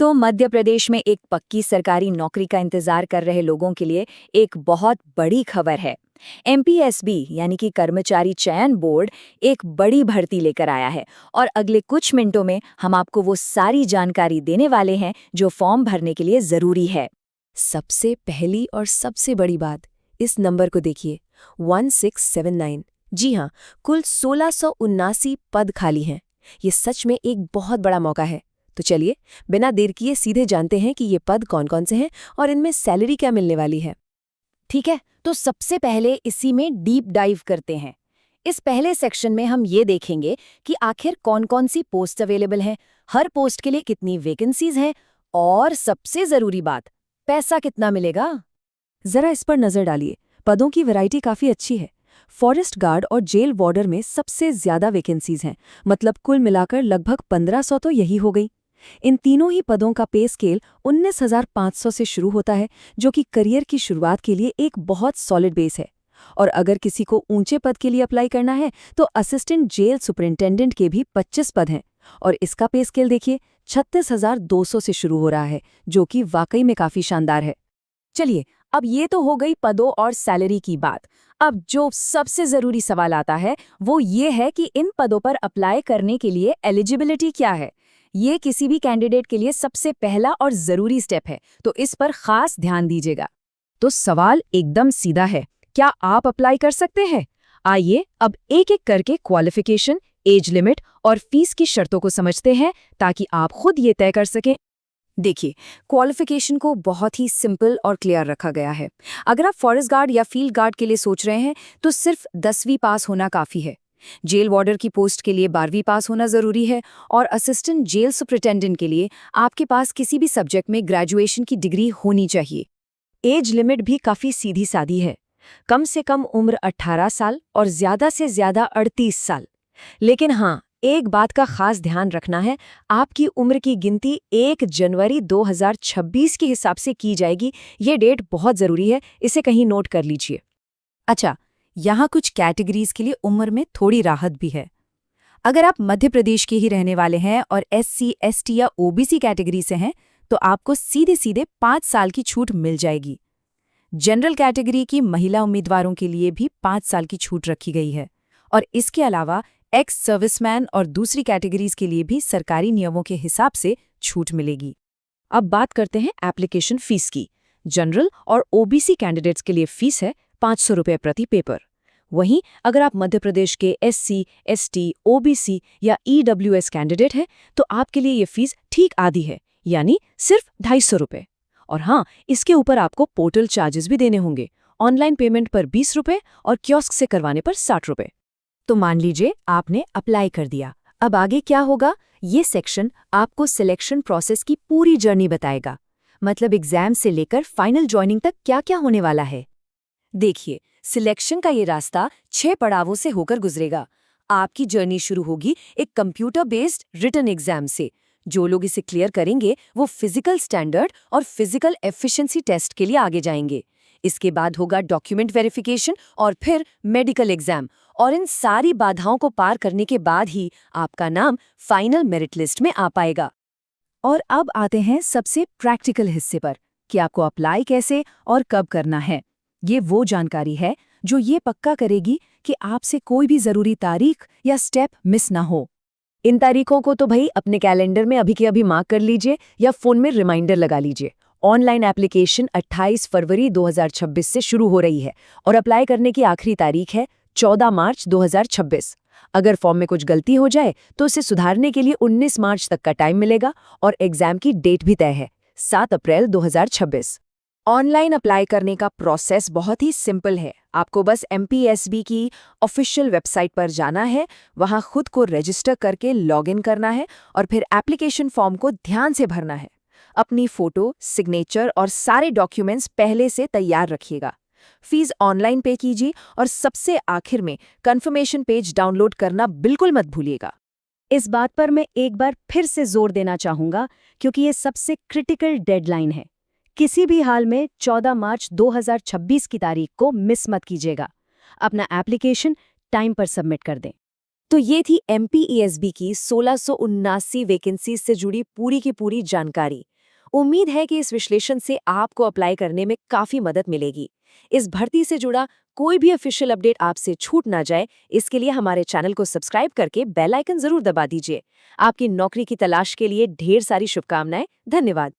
तो मध्य प्रदेश में एक पक्की सरकारी नौकरी का इंतजार कर रहे लोगों के लिए एक बहुत बड़ी खबर है। एमपीएसबी यानी कि कर्मचारी चयन बोर्ड एक बड़ी भर्ती लेकर आया है और अगले कुछ मिनटों में हम आपको वो सारी जानकारी देने वाले हैं जो फॉर्म भरने के लिए जरूरी है। सबसे पहली और सबसे बड़ी बात, इस नंबर को देखिए 1679। जी हाँ, कुल 1679 पद खाली हैं। ये सच में एक बहुत बड़ा मौका है। तो चलिए बिना देर किए सीधे जानते हैं कि ये पद कौन कौन से हैं और इनमें सैलरी क्या मिलने वाली है। ठीक है, तो सबसे पहले इसी में डीप डाइव करते हैं। इस पहले सेक्शन में हम ये देखेंगे कि आखिर कौन कौन सी पोस्ट अवेलेबल हैं, हर पोस्ट के लिए कितनी वैकेंसीज हैं और सबसे जरूरी बात, पैसा कितना मिलेगा। जरा इस पर नजर डालिए। पदों की वैरायटी काफी अच्छी है। फॉरेस्ट गार्ड और जेल वार्डर में सबसे ज्यादा वैकेंसीज हैं, मतलब कुल मिलाकर लगभग 1500 तो यही हो गई। इन तीनों ही पदों का पे स्केल 19,500 से शुरू होता है, जो कि करियर की शुरुआत के लिए एक बहुत सॉलिड बेस है। और अगर किसी को ऊंचे पद के लिए अप्लाई करना है तो असिस्टेंट जेल सुपरिंटेंडेंट के भी 25 पद हैं और इसका पे स्केल देखिए 36,200 से शुरू हो रहा है, जो कि वाकई में काफी शानदार है। चलिए, अब ये तो हो गई पदों और सैलरी की बात। अब जो सबसे जरूरी सवाल आता है वो ये है कि इन पदों पर अप्लाई करने के लिए एलिजिबिलिटी क्या है। ये किसी भी कैंडिडेट के लिए सबसे पहला और जरूरी स्टेप है, तो इस पर खास ध्यान दीजिएगा। तो सवाल एकदम सीधा है, क्या आप अप्लाई कर सकते हैं? आइए अब एक एक करके क्वालिफिकेशन, एज लिमिट और फीस की शर्तों को समझते हैं ताकि आप खुद ये तय कर सकें। देखिए, क्वालिफिकेशन को बहुत ही सिंपल और क्लियर रखा गया है। अगर आप फॉरेस्ट गार्ड या फील्ड गार्ड के लिए सोच रहे हैं तो सिर्फ 10वीं पास होना काफ़ी है। जेल वार्डर की पोस्ट के लिए 12वीं पास होना ज़रूरी है और असिस्टेंट जेल सुपरिटेंडेंट के लिए आपके पास किसी भी सब्जेक्ट में ग्रेजुएशन की डिग्री होनी चाहिए। एज लिमिट भी काफी सीधी सादी है। कम से कम उम्र 18 साल और ज्यादा से ज्यादा 38 साल। लेकिन हाँ, एक बात का खास ध्यान रखना है, आपकी उम्र की गिनती 1 जनवरी 2026 के हिसाब से की जाएगी। ये डेट बहुत जरूरी है, इसे कहीं नोट कर लीजिए। अच्छा, यहाँ कुछ कैटेगरीज के लिए उम्र में थोड़ी राहत भी है। अगर आप मध्य प्रदेश के ही रहने वाले हैं और SC, ST या OBC कैटेगरी से हैं तो आपको सीधे सीधे 5 साल की छूट मिल जाएगी। जनरल कैटेगरी की महिला उम्मीदवारों के लिए भी 5 साल की छूट रखी गई है और इसके अलावा एक्स सर्विसमैन और दूसरी कैटेगरीज के लिए भी सरकारी नियमों के हिसाब से छूट मिलेगी। अब बात करते हैं एप्लीकेशन फीस की। जनरल और OBC कैंडिडेट्स के लिए फीस है 500 रुपये प्रति पेपर। वहीं अगर आप मध्य प्रदेश के SC, ST, OBC या EWS कैंडिडेट हैं तो आपके लिए ये फीस ठीक आधी है, यानी सिर्फ 250 रुपये। और हाँ, इसके ऊपर आपको पोर्टल चार्जेस भी देने होंगे। ऑनलाइन पेमेंट पर 20 रुपये और कियोस्क से करवाने पर 60 रुपये। तो मान लीजिए आपने अप्लाई कर दिया। अब आगे क्या होगा? ये सेक्शन आपको सिलेक्शन प्रोसेस की पूरी जर्नी बताएगा, मतलब एग्जाम से लेकर फाइनल ज्वाइनिंग तक क्या क्या होने वाला है। देखिए, सिलेक्शन का ये रास्ता 6 पड़ावों से होकर गुजरेगा। आपकी जर्नी शुरू होगी एक कंप्यूटर बेस्ड रिटन एग्जाम से। जो लोग इसे क्लियर करेंगे वो फिजिकल स्टैंडर्ड और फिजिकल एफिशिएंसी टेस्ट के लिए आगे जाएंगे। इसके बाद होगा डॉक्यूमेंट वेरिफिकेशन और फिर मेडिकल एग्जाम, और इन सारी बाधाओं को पार करने के बाद ही आपका नाम फाइनल मेरिट लिस्ट में आ पाएगा। और अब आते हैं सबसे प्रैक्टिकल हिस्से पर कि आपको अप्लाई कैसे और कब करना है। ये वो जानकारी है जो ये पक्का करेगी कि आपसे कोई भी जरूरी तारीख या स्टेप मिस ना हो। इन तारीखों को तो भाई अपने कैलेंडर में अभी के अभी मार्क कर लीजिए या फोन में रिमाइंडर लगा लीजिए। ऑनलाइन एप्लीकेशन 28 फरवरी 2026 से शुरू हो रही है और अप्लाई करने की आखिरी तारीख है 14 मार्च 2026। अगर फॉर्म में कुछ गलती हो जाए तो उसे सुधारने के लिए 19 मार्च तक का टाइम मिलेगा और एग्जाम की डेट भी तय है, 7 अप्रैल 2026। ऑनलाइन अप्लाई करने का प्रोसेस बहुत ही सिंपल है। आपको बस एमपीएसबी की ऑफिशियल वेबसाइट पर जाना है, वहां खुद को रजिस्टर करके लॉगिन करना है और फिर एप्लीकेशन फॉर्म को ध्यान से भरना है। अपनी फोटो, सिग्नेचर और सारे डॉक्यूमेंट्स पहले से तैयार रखिएगा। फीस ऑनलाइन पे कीजिए और सबसे आखिर में कंफर्मेशन पेज डाउनलोड करना बिल्कुल मत भूलिएगा। इस बात पर मैं एक बार फिर से जोर देना चाहूंगा क्योंकि ये सबसे क्रिटिकल डेडलाइन है। किसी भी हाल में 14 मार्च 2026 की तारीख को मिस मत कीजिएगा। अपना एप्लीकेशन टाइम पर सबमिट कर दें। तो ये थी MPESB की 1679 वैकेंसीज से जुड़ी पूरी की पूरी जानकारी। उम्मीद है कि इस विश्लेषण से आपको अप्लाई करने में काफी मदद मिलेगी। इस भर्ती से जुड़ा कोई भी ऑफिशियल अपडेट आपसे छूट ना जाए, इसके लिए हमारे चैनल को सब्सक्राइब करके बेल आइकन जरूर दबा दीजिए। आपकी नौकरी की तलाश के लिए ढेर सारी शुभकामनाएं। धन्यवाद।